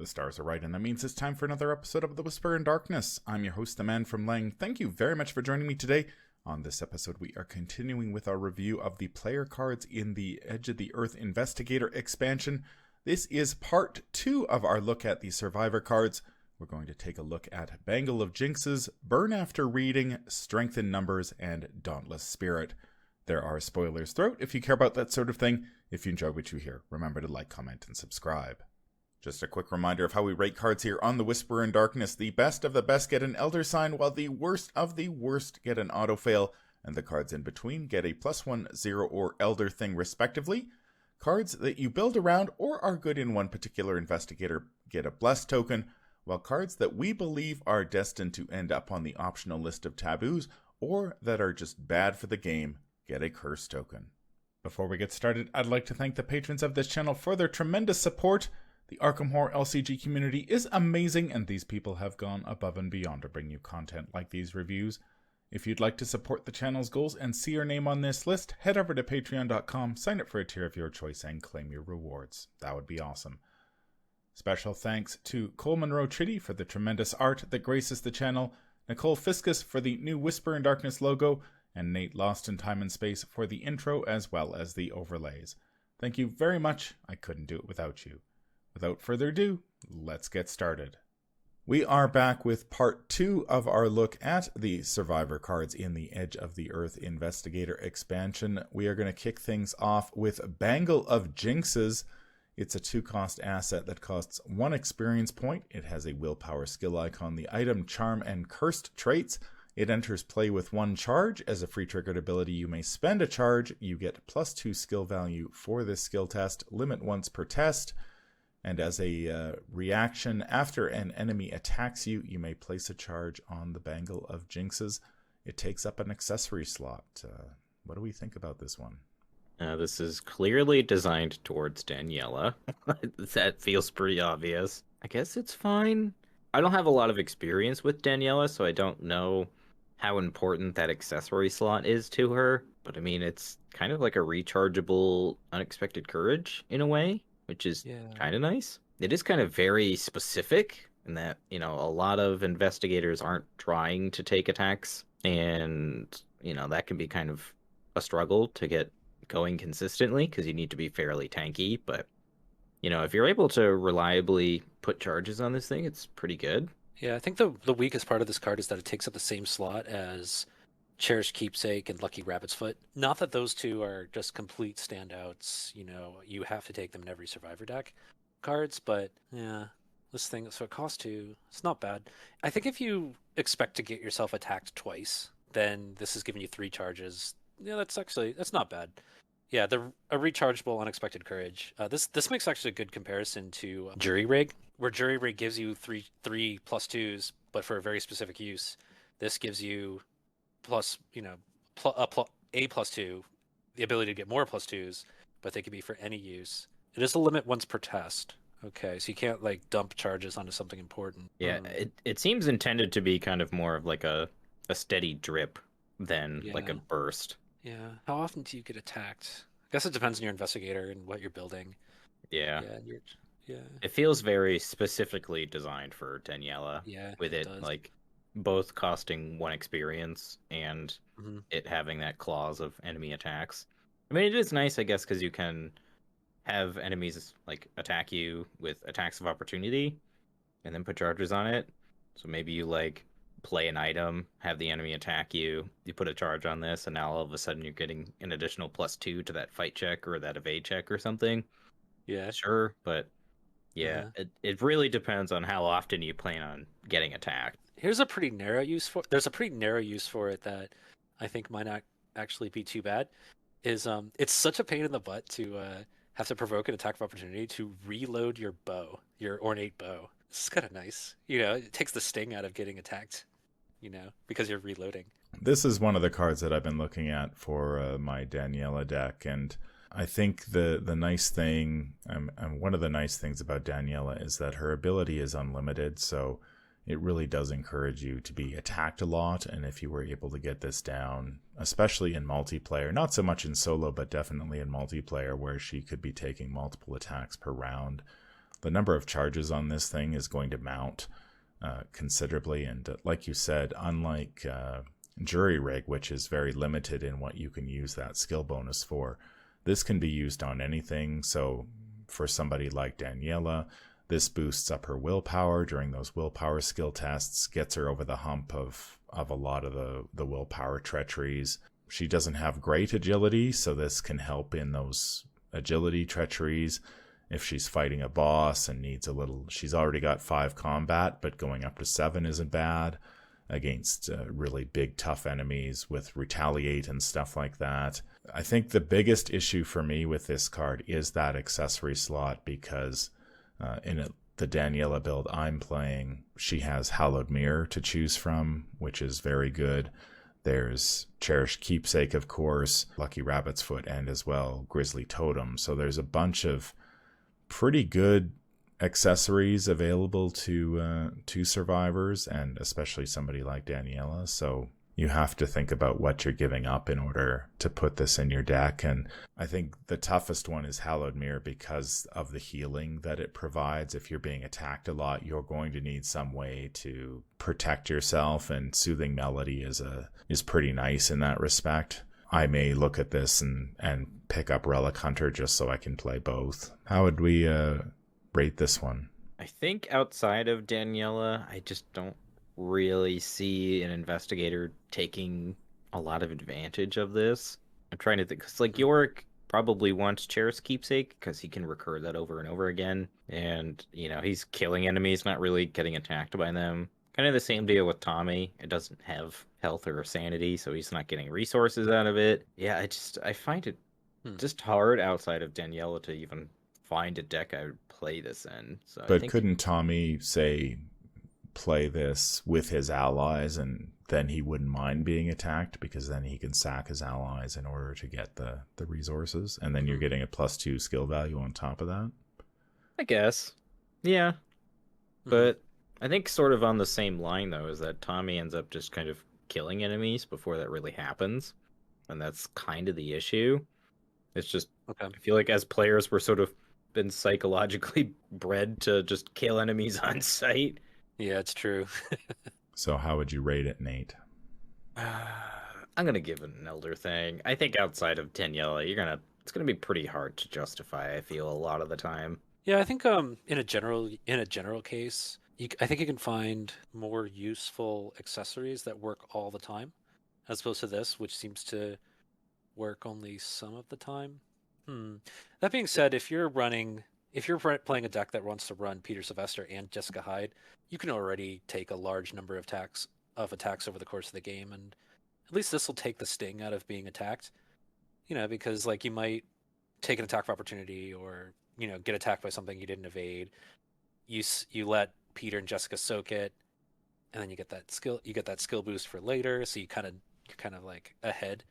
The stars are right, and that means it's time for another episode of The Whisper in Darkness. I'm your host, the Man from Lang. Thank you very much for joining me today. On this episode, we are continuing with our review of the player cards in the Edge of the Earth Investigator expansion. This is part 2 of our look at the Survivor cards. We're going to take a look at Bangle of Jinxes, Burn After Reading, Strength in Numbers, and Dauntless Spirit. There are spoilers throughout if you care about that sort of thing. If you enjoy what you hear, remember to like, comment, and subscribe. Just a quick reminder of how we rate cards here on The Whisper in Darkness. The best of the best get an Elder Sign, while the worst of the worst get an Auto Fail, and the cards in between get a +1, 0, or Elder Thing respectively. Cards that you build around or are good in one particular investigator get a Blessed token, while cards that we believe are destined to end up on the optional list of taboos or that are just bad for the game get a Curse token. Before we get started, I'd like to thank the patrons of this channel for their tremendous support. The Arkham Horror LCG community is amazing, and these people have gone above and beyond to bring you content like these reviews. If you'd like to support the channel's goals and see your name on this list, head over to patreon.com, sign up for a tier of your choice, and claim your rewards. That would be awesome. Special thanks to Cole Monroe Chitty for the tremendous art that graces the channel, Nicole Fiscus for the new Whisper in Darkness logo, and Nate Lost in Time and Space for the intro as well as the overlays. Thank you very much. I couldn't do it without you. Without further ado, let's get started. We are back with part 2 of our look at the Survivor cards in the Edge of the Earth Investigator expansion. We are going to kick things off with Bangle of Jinxes. It's a 2-cost asset that costs 1 experience point. It has a willpower skill icon, the item, charm, and cursed traits. It enters play with 1 charge. As a free triggered ability, you may spend a charge. You get +2 skill value for this skill test, limit once per test. And as a reaction, after an enemy attacks you, you may place a charge on the Bangle of Jinxes. It takes up an accessory slot. What do we think about this one? This is clearly designed towards Daniela. That feels pretty obvious. I guess it's fine. I don't have a lot of experience with Daniela, so I don't know how important that accessory slot is to her. But I mean, it's kind of like a rechargeable Unexpected Courage in a way, which is kind of nice. It is kind of very specific in that, a lot of investigators aren't trying to take attacks, and, that can be kind of a struggle to get going consistently because you need to be fairly tanky. But, if you're able to reliably put charges on this thing, it's pretty good. Yeah, I think the weakest part of this card is that it takes up the same slot as Cherished Keepsake and Lucky Rabbit's Foot. Not that those two are just complete standouts, you have to take them in every Survivor deck cards, but yeah, this thing, so it costs 2, it's not bad. I think if you expect to get yourself attacked twice, then this is giving you 3 charges. Yeah, that's not bad. Yeah, a rechargeable Unexpected Courage. This makes actually a good comparison to Jury Rig, where Jury Rig gives you 3 +2s, but for a very specific use. This gives you a +2, the ability to get more +2s, but they can be for any use. It is a limit once per test. Okay, so you can't dump charges onto something important. Yeah, it seems intended to be kind of more of like a steady drip than like a burst. Yeah. How often do you get attacked? I guess it depends on your investigator and what you're building. Yeah. Yeah. It feels very specifically designed for Daniela. Yeah. With it both costing 1 experience and it having that clause of enemy attacks. I mean, it is nice, I guess, because you can have enemies attack you with attacks of opportunity and then put charges on it. So maybe you play an item, have the enemy attack you, you put a charge on this, and now all of a sudden you're getting an additional +2 to that fight check or that evade check or something. Yeah. Sure, but yeah, it really depends on how often you plan on getting attacked. There's a pretty narrow use for it that I think might not actually be too bad. Is it's such a pain in the butt to have to provoke an attack of opportunity to reload your bow, your ornate bow. This is kind of nice. It takes the sting out of getting attacked, because you're reloading. This is one of the cards that I've been looking at for my Daniela deck, and I think the nice thing, and one of the nice things about Daniela is that her ability is unlimited, so it really does encourage you to be attacked a lot. And if you were able to get this down, especially in multiplayer, not so much in solo, but definitely in multiplayer, where she could be taking multiple attacks per round, the number of charges on this thing is going to mount considerably. And like you said, unlike Jury Rig, which is very limited in what you can use that skill bonus for, this can be used on anything. So for somebody like Daniela, this boosts up her willpower during those willpower skill tests, gets her over the hump of a lot of the willpower treacheries. She doesn't have great agility, so this can help in those agility treacheries. If she's fighting a boss and needs a little, she's already got 5 combat, but going up to 7 isn't bad against really big, tough enemies with retaliate and stuff like that. I think the biggest issue for me with this card is that accessory slot, because the Daniela build I'm playing, she has Hallowed Mirror to choose from, which is very good. There's Cherished Keepsake, of course, Lucky Rabbit's Foot, and as well Grizzly Totem. So there's a bunch of pretty good accessories available to survivors, and especially somebody like Daniela. So you have to think about what you're giving up in order to put this in your deck. And I think the toughest one is Hallowed Mirror because of the healing that it provides. If you're being attacked a lot, you're going to need some way to protect yourself, and Soothing Melody is pretty nice in that respect. I may look at this and pick up Relic Hunter just so I can play both. How would we rate this one? I think outside of Daniela, I just don't really see an investigator taking a lot of advantage of this. I'm trying to think, because like Yorick probably wants Cherished Keepsake because he can recur that over and over again, and he's killing enemies, not really getting attacked by them. Kind of the same deal with Tommy. It doesn't have health or sanity, so he's not getting resources out of it. Yeah, I find it just hard outside of Daniela to even find a deck I would play this in. So but couldn't Tommy say play this with his allies, and then he wouldn't mind being attacked because then he can sack his allies in order to get the resources, and then you're getting a +2 skill value on top of that? I guess. Yeah. But I think sort of on the same line, though, is that Tommy ends up just kind of killing enemies before that really happens. And that's kind of the issue. It's just, I feel like as players, we're sort of been psychologically bred to just kill enemies on sight. Yeah, it's true. So how would you rate it, Nate? I'm going to give it an elder thing. I think outside of Daniela, it's going to be pretty hard to justify, I feel, a lot of the time. Yeah, I think in a general case, I think you can find more useful accessories that work all the time, as opposed to this, which seems to work only some of the time. That being said, if you're playing a deck that wants to run Peter Sylvester and Jessica Hyde, you can already take a large number of attacks over the course of the game, and at least this will take the sting out of being attacked. Because like you might take an attack of opportunity, or get attacked by something you didn't evade. You let Peter and Jessica soak it, and then you get that skill boost for later, so you're kind of like ahead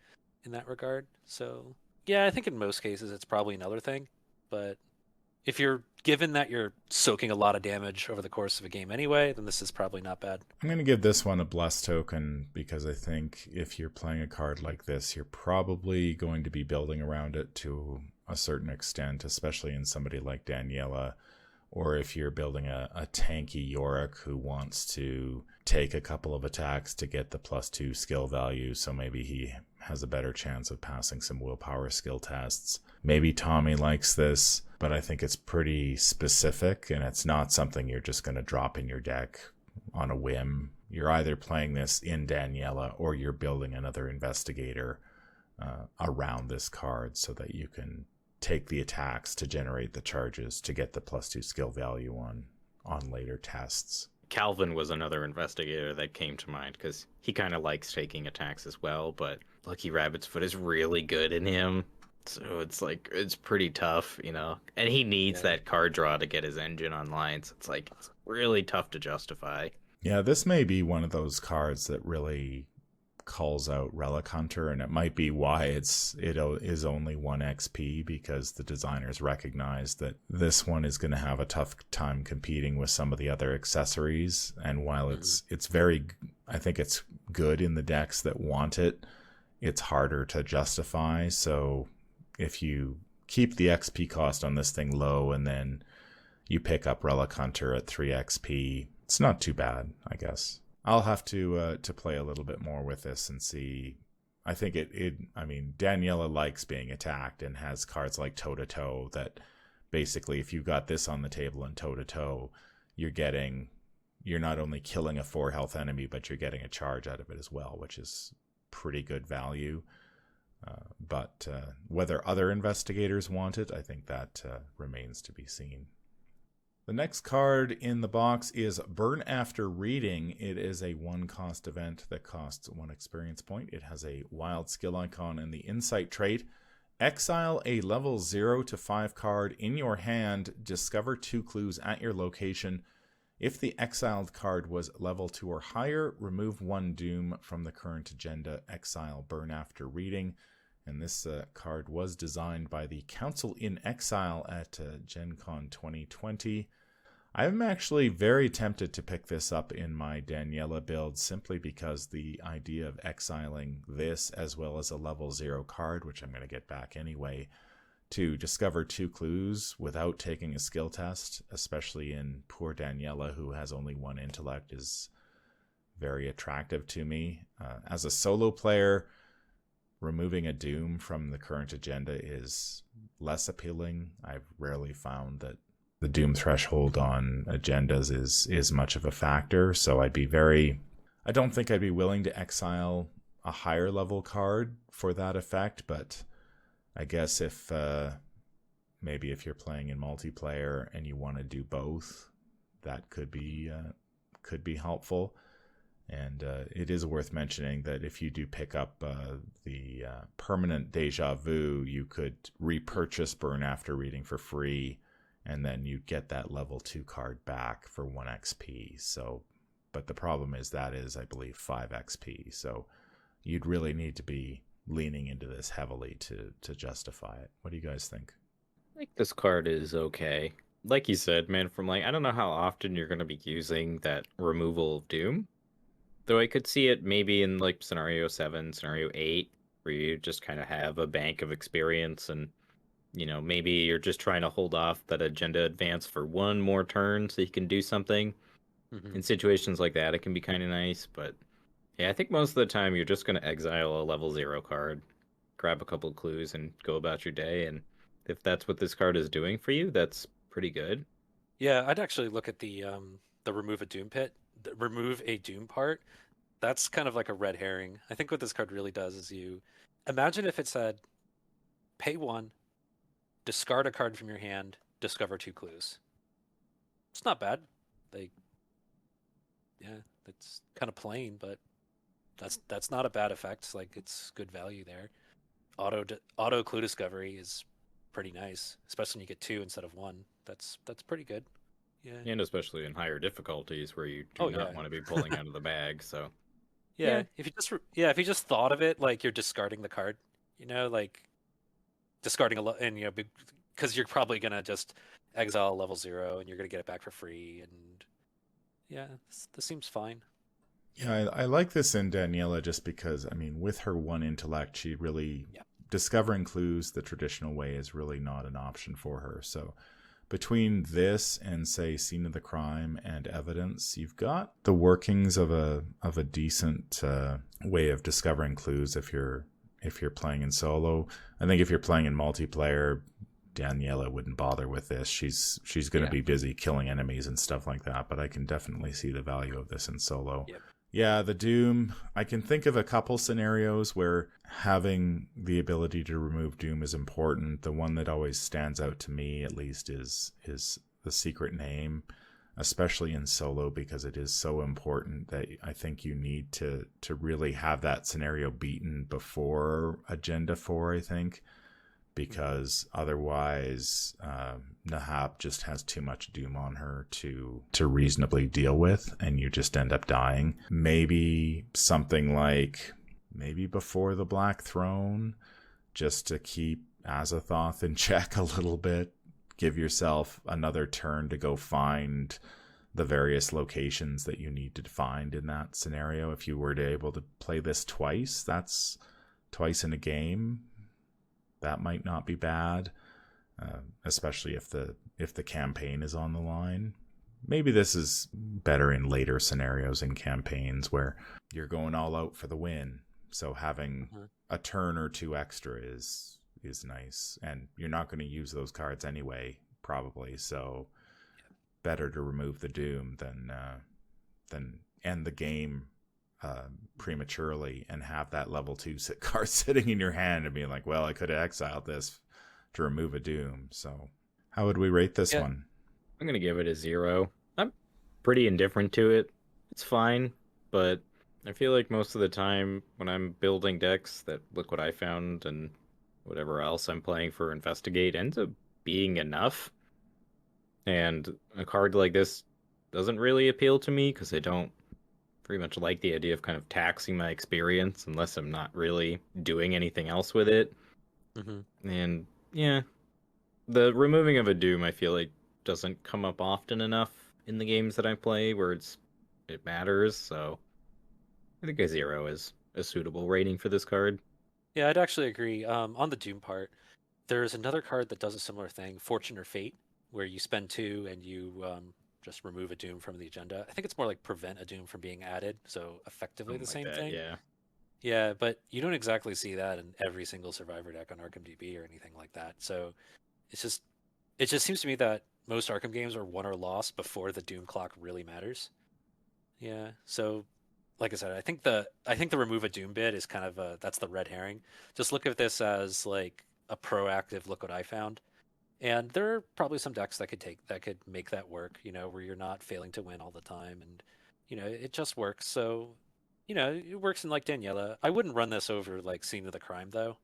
in that regard. So yeah, I think in most cases it's probably another thing, but if you're given that you're soaking a lot of damage over the course of a game anyway, then this is probably not bad. I'm going to give this one a bless token because I think if you're playing a card like this, you're probably going to be building around it to a certain extent, especially in somebody like Daniela, or if you're building a tanky Yorick who wants to take a couple of attacks to get the +2 skill value, so maybe he has a better chance of passing some willpower skill tests. Maybe Tommy likes this, but I think it's pretty specific, and it's not something you're just going to drop in your deck on a whim. You're either playing this in Daniela, or you're building another investigator around this card so that you can take the attacks to generate the charges to get the +2 skill value on later tests. Calvin was another investigator that came to mind because he kind of likes taking attacks as well, but Lucky Rabbit's Foot is really good in him. So it's pretty tough, and he needs that card draw to get his engine online. So it's really tough to justify. Yeah, this may be one of those cards that really calls out Relic Hunter, and it might be why it is only 1 XP, because the designers recognize that this one is going to have a tough time competing with some of the other accessories. And while it's very, I think it's good in the decks that want it, it's harder to justify. So if you keep the XP cost on this thing low and then you pick up Relic Hunter at 3 XP. It's not too bad, I guess. I'll have to play a little bit more with this and see. I think I mean, Daniela likes being attacked and has cards like Toe to Toe that basically, if you got this on the table and Toe to Toe, you're not only killing a 4 health enemy, but you're getting a charge out of it as well, which is pretty good value. But whether other investigators want it, I think that remains to be seen. The next card in the box is Burn After Reading. It is a 1-cost event that costs 1 experience point. It has a wild skill icon and the insight trait. Exile a level 0 to 5 card in your hand. Discover 2 clues at your location. If the exiled card was level 2 or higher, remove 1 doom from the current agenda. Exile Burn After Reading. And this card was designed by the Council in Exile at Gen Con 2020. I'm actually very tempted to pick this up in my Daniela build simply because the idea of exiling this as well as a level 0 card, which I'm going to get back anyway, to discover 2 clues without taking a skill test, especially in poor Daniela who has only 1 intellect, is very attractive to me. As a solo player, removing a doom from the current agenda is less appealing. I've rarely found that the doom threshold on agendas is much of a factor, so I don't think I'd be willing to exile a higher level card for that effect, but I guess if maybe if you're playing in multiplayer and you want to do both, that could be helpful. And it is worth mentioning that if you do pick up the permanent Deja Vu, you could repurchase Burn After Reading for free, and then you get that level 2 card back for 1 XP. So, but the problem is that is, I believe, 5 XP. So you'd really need to be leaning into this heavily to justify it. What do you guys think? I think this card is okay. Like you said, man, from like, I don't know how often you're going to be using that removal of Doom. Though I could see it maybe in like scenario 7, scenario 8, where you just kind of have a bank of experience and, you know, maybe you're just trying to hold off that agenda advance for 1 more turn so you can do something. Mhm. In situations like that, it can be kind of nice. But yeah, I think most of the time you're just going to exile a level 0 card, grab a couple of clues, and go about your day. And if that's what this card is doing for you, that's pretty good. Yeah, I'd actually look at the remove a doom pit, the remove a doom part. That's kind of like a red herring. I think what this card really does is you imagine if it said pay 1, discard a card from your hand, discover 2 clues. It's not bad. It's kind of plain, but that's not a bad effect. Like, it's good value there. Auto clue discovery is pretty nice, especially when you get 2 instead of 1. That's pretty good. Yeah. And especially in higher difficulties where you do not want to be pulling out of the bag. So yeah, if you just thought of it like you're discarding the card, you know, like discarding and you know, because you're probably gonna just exile level 0 and you're gonna get it back for free, and yeah, this seems fine. Yeah, I like this in Daniela just because, I mean, with her 1 intellect, she really discovering clues the traditional way is really not an option for her. So between this and, say, Scene of the Crime and Evidence, you've got the workings of a decent way of discovering clues if you're playing in solo. I think if you're playing in multiplayer, Daniela wouldn't bother with this. She's going to be busy killing enemies and stuff like that, but I can definitely see the value of this in solo. Yep. Yeah, the Doom, I can think of a couple scenarios where having the ability to remove Doom is important. The one that always stands out to me, at least, is the Secret Name, especially in solo, because it is so important that I think you need to really have that scenario beaten before Agenda 4, I think, because otherwise Nahab just has too much Doom on her to reasonably deal with, and you just end up dying. Maybe something like before the Black Throne, just to keep Azathoth in check a little bit. Give yourself another turn to go find the various locations that you need to find in that scenario. If you were to able to play this twice, that's twice in a game. That might not be bad, especially if if the campaign is on the line. Maybe this is better in later scenarios in campaigns where you're going all out for the win. So having a turn or two extra is nice. And you're not going to use those cards anyway, probably. So better to remove the Doom than end the game prematurely and have that level 2 card sitting in your hand and being like, well, I could have exiled this to remove a Doom. So how would we rate this one? I'm going to give it a 0. I'm pretty indifferent to it. It's fine, but I feel like most of the time when I'm building decks, that look what I found and whatever else I'm playing for Investigate ends up being enough. And a card like this doesn't really appeal to me because I don't pretty much like the idea of kind of taxing my experience unless I'm not really doing anything else with it. And yeah, the removing of a Doom I feel like doesn't come up often enough in the games that I play where it matters. So I think a 0 is a suitable rating for this card. Yeah, I'd actually agree. On the Doom part, there's another card that does a similar thing, Fortune or Fate, where you spend 2 and you just remove a Doom from the agenda. I think it's more like prevent a Doom from being added, so effectively the same thing. Yeah. Yeah, but you don't exactly see that in every single Survivor deck on Arkham DB or anything like that. So it just seems to me that most Arkham games are won or lost before the Doom clock really matters. Yeah, so like I said, I think the remove a Doom bit is kind of that's the red herring. Just look at this as like a proactive look what I found. And there are probably some decks that could make that work, where you're not failing to win all the time and it just works. So, it works in like Daniela. I wouldn't run this over like Scene of the Crime though.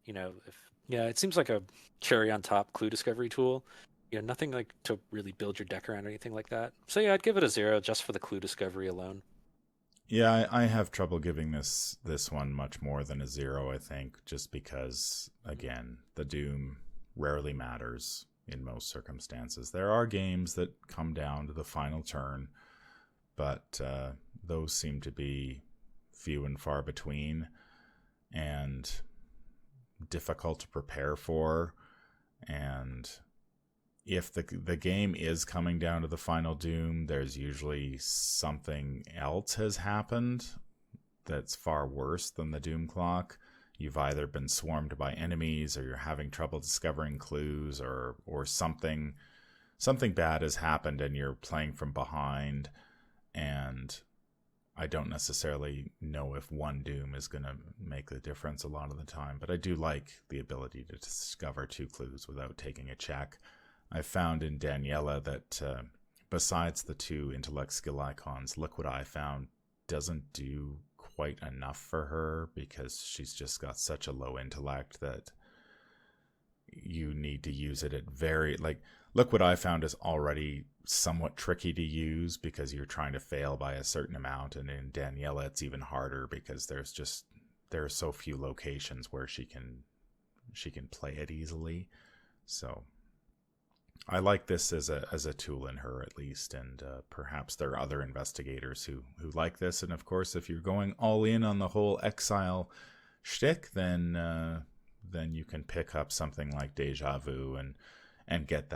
It seems like a cherry on top clue discovery tool. Nothing like to really build your deck around or anything like that. So yeah, I'd give it a 0 just for the clue discovery alone. Yeah, I have trouble giving this one much more than a 0, I think, just because, again, the Doom rarely matters in most circumstances. There are games that come down to the final turn, but those seem to be few and far between and difficult to prepare for. And if the game is coming down to the final Doom, there's usually something else has happened that's far worse than the Doom clock. You've either been swarmed by enemies, or you're having trouble discovering clues, or something bad has happened and you're playing from behind. And I don't necessarily know if one Doom is going to make the difference a lot of the time, but I do like the ability to discover 2 clues without taking a check. I found in Daniela that besides the 2 intellect skill icons, Look What I Found doesn't do quite enough for her because she's just got such a low intellect that you need to use it at Look What I Found is already somewhat tricky to use because you're trying to fail by a certain amount, and in Daniela it's even harder because there are so few locations where she can play it easily. So I like this as a tool in her, at least, and perhaps there are other investigators who like this. And of course, if you're going all in on the whole exile shtick, then you can pick up something like Deja Vu and get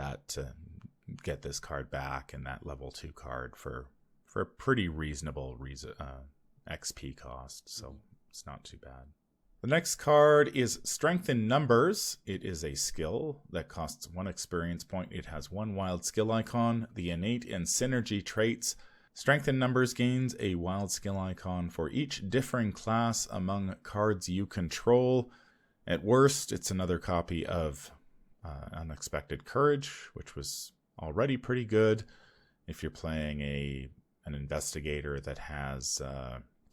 this card back and that level 2 card for a pretty reasonable XP cost. So it's not too bad. The next card is Strength in Numbers. It is a skill that costs 1 experience point. It has 1 wild skill icon, the innate and synergy traits. Strength in Numbers gains a wild skill icon for each differing class among cards you control. At worst, it's another copy of Unexpected Courage, which was already pretty good. If you're playing an investigator that has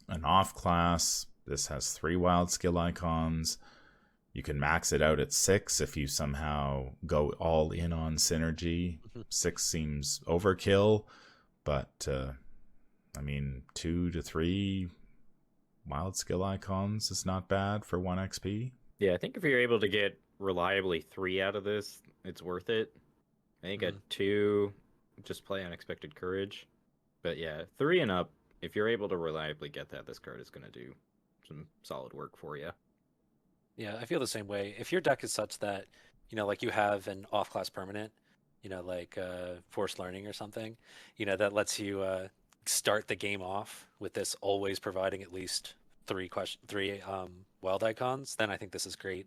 an off class, this has 3 wild skill icons. You can max it out at 6 if you somehow go all in on synergy. 6 seems overkill, but 2 to 3 wild skill icons is not bad for 1 XP. Yeah, I think if you're able to get reliably 3 out of this, it's worth it. I think at 2, just play Unexpected Courage. But yeah, 3 and up, if you're able to reliably get that, this card is going to do some solid work for you. Yeah, I feel the same way. If your deck is such that, like you have an off-class permanent, like forced learning or something, that lets you start the game off with this always providing at least three wild icons, then I think this is great.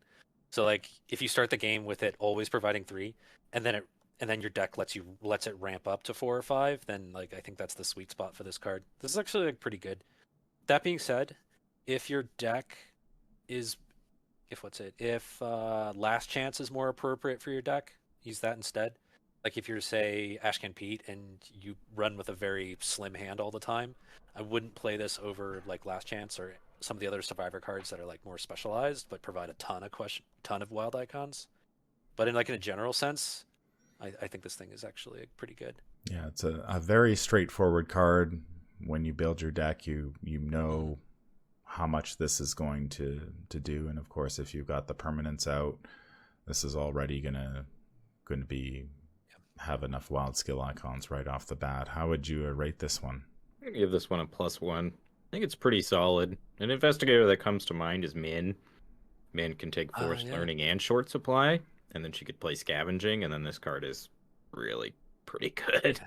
So like if you start the game with it always providing three, and then your deck lets it ramp up to 4 or 5, then like I think that's the sweet spot for this card. This is actually like pretty good. That being said, if your deck is if last chance is more appropriate for your deck, use that instead. Like if you're say Ashcan Pete and you run with a very slim hand all the time, I wouldn't play this over like last chance or some of the other survivor cards that are like more specialized but provide a ton of wild icons. But in a general sense, I think this thing is actually pretty good. Yeah, it's a very straightforward card. When you build your deck, you know how much this is going to do, and of course, if you've got the permanents out, this is already gonna be have enough wild skill icons right off the bat. How would you rate this one? I'm gonna give this one a +1. I think it's pretty solid. An investigator that comes to mind is Min. Min can take forced learning and short supply, and then she could play scavenging, and then this card is really pretty good.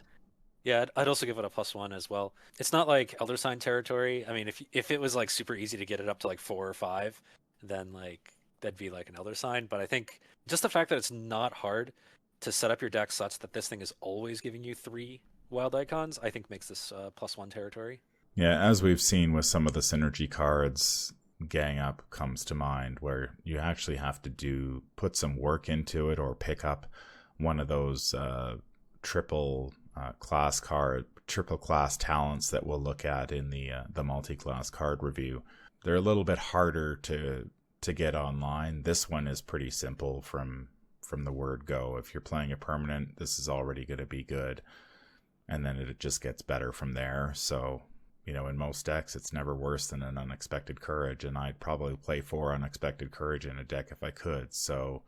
Yeah, I'd also give it a +1 as well. It's not like Elder Sign territory. I mean, if it was like super easy to get it up to like 4 or 5, then like that'd be like an Elder Sign. But I think just the fact that it's not hard to set up your deck such that this thing is always giving you 3 wild icons, I think makes this +1 territory. Yeah, as we've seen with some of the synergy cards, Gang Up comes to mind, where you actually have to put some work into it or pick up one of those triple class talents that we'll look at in the multi-class card review. They're a little bit harder to get online. This one is pretty simple from the word go. If you're playing a permanent, this is already going to be good, and then it just gets better from there. So, in most decks, it's never worse than an Unexpected Courage, and I'd probably play 4 Unexpected Courage in a deck if I could. So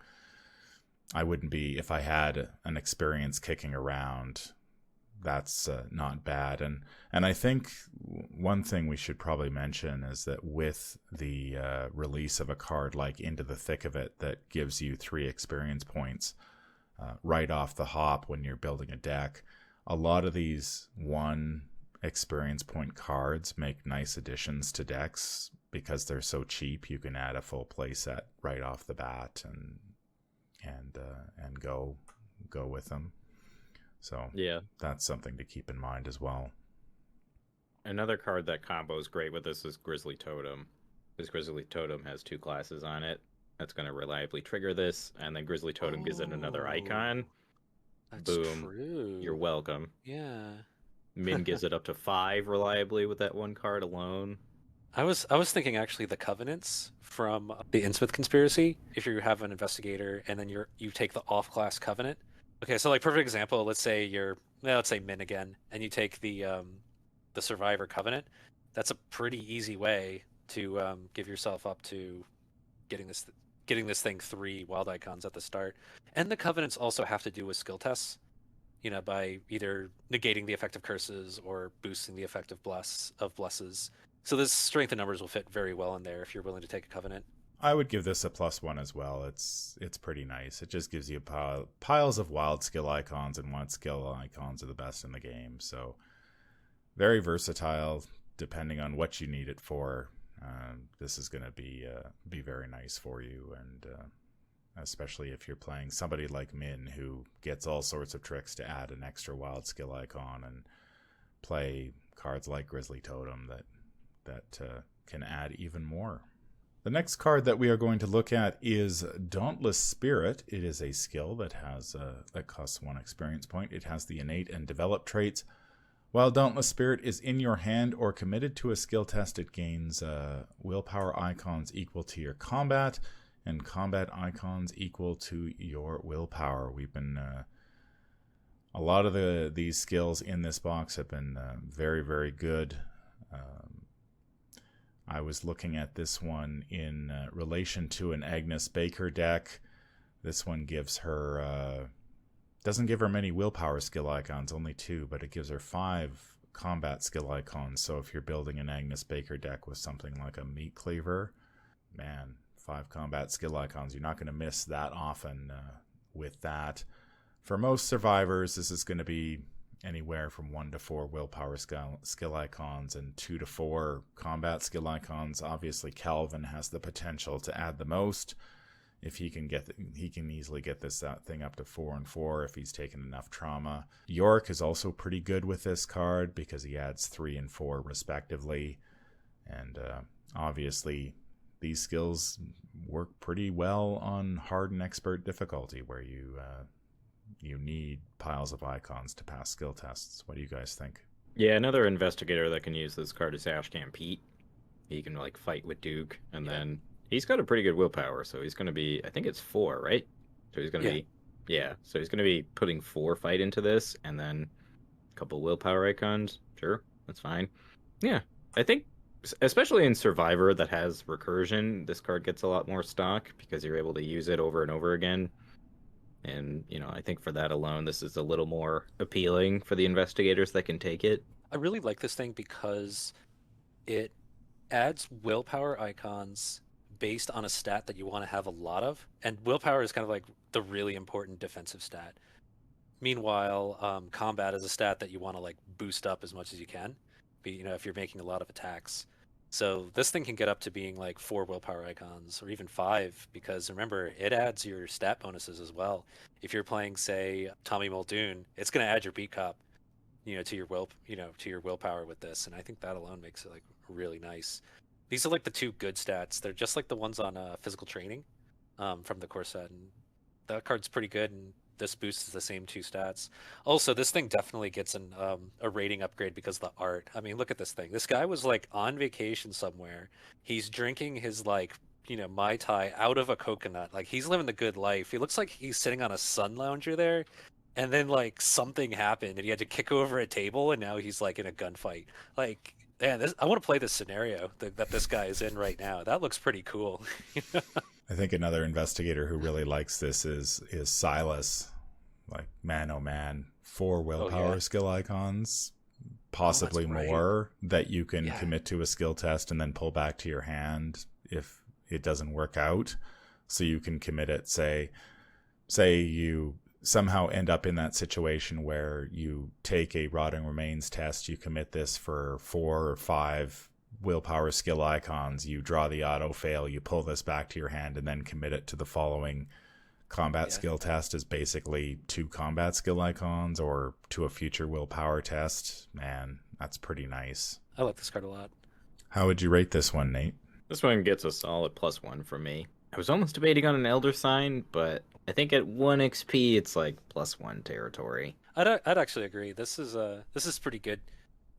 I wouldn't be, if I had an experience kicking around, that's not bad. And I think one thing we should probably mention is that with the release of a card like Into the Thick of It that gives you 3 experience points right off the hop when you're building a deck, a lot of these 1 experience point cards make nice additions to decks because they're so cheap. You can add a full play set right off the bat and go with them. So yeah, that's something to keep in mind as well. Another card that combos great with this is Grizzly Totem. This Grizzly Totem has 2 classes on it. That's going to reliably trigger this, and then Grizzly Totem gives it another icon. That's Boom. True. You're welcome. Yeah. Min gives it up to 5 reliably with that 1 card alone. I was thinking actually the Covenants from the Innsmouth Conspiracy. If you have an investigator and then you take the off-class Covenant. Okay, so like perfect example. Let's say Min again, and you take the Survivor Covenant. That's a pretty easy way to give yourself up to getting this thing 3 wild icons at the start. And the Covenants also have to do with skill tests. By either negating the effect of curses or boosting the effect of blesses. So this strength and numbers will fit very well in there if you're willing to take a Covenant. I would give this a +1 as well. It's pretty nice. It just gives you piles of wild skill icons, and wild skill icons are the best in the game. So very versatile, depending on what you need it for. This is going to be very nice for you, and especially if you're playing somebody like Min, who gets all sorts of tricks to add an extra wild skill icon and play cards like Grizzly Totem that can add even more. The next card that we are going to look at is Dauntless Spirit. It is a skill that costs 1 experience point. It has the innate and develop traits. While Dauntless Spirit is in your hand or committed to a skill test, it gains willpower icons equal to your combat and combat icons equal to your willpower. We've been a lot of these skills in this box have been very, very good. I was looking at this one in relation to an Agnes Baker deck. This one gives her doesn't give her many willpower skill icons, only 2, but it gives her 5 combat skill icons. So if you're building an Agnes Baker deck with something like a Meat Cleaver, man, 5 combat skill icons, you're not going to miss that often with that. For most survivors, this is going to be anywhere from 1 to 4 willpower skill icons and 2 to 4 combat skill icons. Obviously, Calvin has the potential to add the most. If he can he can easily get this thing up to 4 and 4 if he's taken enough trauma. York is also pretty good with this card because he adds 3 and 4 respectively. And obviously, these skills work pretty well on hard and expert difficulty, where you need piles of icons to pass skill tests. What do you guys think? Yeah, another investigator that can use this card is Ashcan Pete. He can like fight with Duke, and then he's got a pretty good willpower, so he's going to be, I think it's 4, right? So he's going to so he's going to be putting 4 fight into this, and then a couple willpower icons. Sure, that's fine. Yeah, I think, especially in Survivor that has recursion, this card gets a lot more stock because you're able to use it over and over again. And, I think for that alone, this is a little more appealing for the investigators that can take it. I really like this thing because it adds willpower icons based on a stat that you want to have a lot of. And willpower is kind of like the really important defensive stat. Meanwhile, combat is a stat that you want to like boost up as much as you can, if you're making a lot of attacks. So this thing can get up to being like 4 willpower icons or even 5, because remember, it adds your stat bonuses as well. If you're playing, say, Tommy Muldoon, it's going to add your beat cop, to your to your willpower with this, and I think that alone makes it like really nice. These are like the 2 good stats. They're just like the ones on physical training from the core set, and that card's pretty good, and this boosts the same 2 stats. Also, this thing definitely gets a rating upgrade because of the art. I mean, look at this thing. This guy was like on vacation somewhere. He's drinking his like, Mai Tai out of a coconut. Like, he's living the good life. He looks like he's sitting on a sun lounger there. And then like something happened and he had to kick over a table, and now he's like in a gunfight. Like, man, I want to play this scenario that this guy is in right now. That looks pretty cool. I think another investigator who really likes this is Silas. Like, man, oh man, 4 willpower skill icons, possibly more, that you can commit to a skill test and then pull back to your hand if it doesn't work out. So you can commit it, say you somehow end up in that situation where you take a Rotting Remains test, you commit this for 4 or 5 willpower skill icons, you draw the auto fail, you pull this back to your hand, and then commit it to the following combat skill test is basically 2 combat skill icons, or to a future willpower test. Man, that's pretty nice. I like this card a lot. How would you rate this one, Nate? This one gets a solid +1 from me. I was almost debating on an Elder Sign, but I think at 1 XP it's like +1 territory. I'd actually agree. This is pretty good.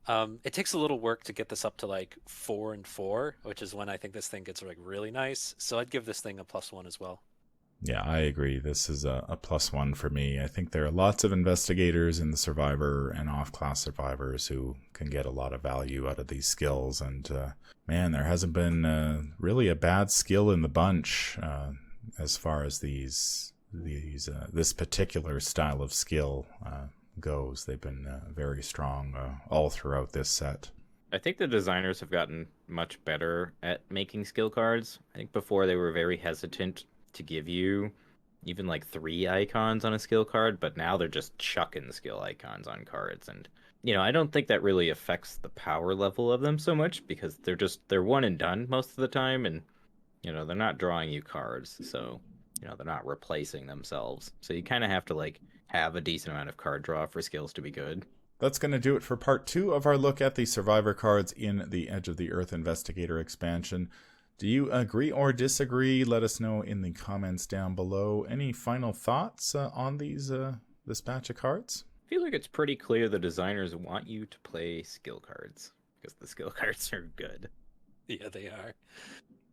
It takes a little work to get this up to like 4 and 4, which is when I think this thing gets like really nice. So I'd give this thing a +1 as well. Yeah, I agree. This is a +1 for me. I think there are lots of investigators in the Survivor and off-class survivors who can get a lot of value out of these skills. And man, there hasn't been really a bad skill in the bunch as far as this particular style of skill goes. They've been very strong all throughout this set. I think the designers have gotten much better at making skill cards. I think before they were very hesitant to give you even like 3 icons on a skill card, but now they're just chucking skill icons on cards. And I don't think that really affects the power level of them so much, because they're one and done most of the time, and they're not drawing you cards, so they're not replacing themselves. So you kind of have to like have a decent amount of card draw for skills to be good. That's going to do it for part 2 of our look at the Survivor cards in the Edge of the Earth Investigator expansion. Do you agree or disagree? Let us know in the comments down below. Any final thoughts on this batch of cards? I feel like it's pretty clear the designers want you to play skill cards, because the skill cards are good. Yeah, they are.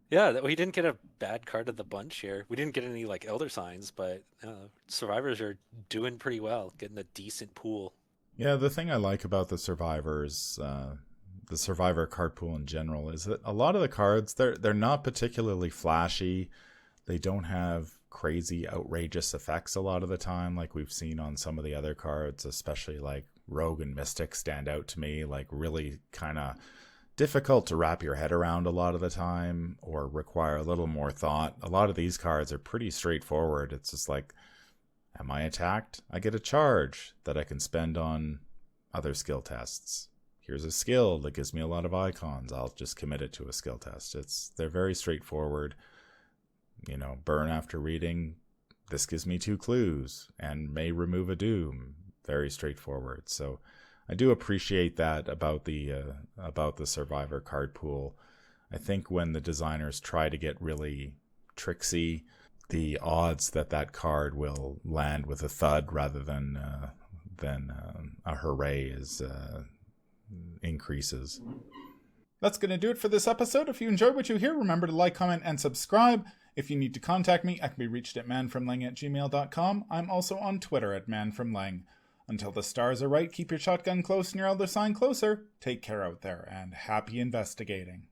Yeah, we didn't get a bad card of the bunch here. We didn't get any like Elder Signs, but Survivors are doing pretty well, getting a decent pool. Yeah, the thing I like about the Survivors, the Survivor card pool in general, is that a lot of the cards, they're not particularly flashy. They don't have crazy, outrageous effects a lot of the time, like we've seen on some of the other cards, especially like Rogue and Mystic stand out to me, like really kind of difficult to wrap your head around a lot of the time, or require a little more thought. A lot of these cards are pretty straightforward. It's just like, Am I attacked? I get a charge that I can spend on other skill tests. Here's a skill that gives me a lot of icons. I'll just commit it to a skill test. They're very straightforward. Burn after reading. This gives me 2 clues and may remove a doom. Very straightforward. So I do appreciate that about the Survivor card pool. I think when the designers try to get really tricksy, the odds that card will land with a thud rather than a hooray increases. That's going to do it for this episode. If you enjoyed what you hear, remember to like, comment, and subscribe. If you need to contact me, I can be reached at manfromlang@gmail.com. I'm also on Twitter at manfromlang. Until the stars are right, keep your shotgun close and your elder sign closer. Take care out there, and happy investigating.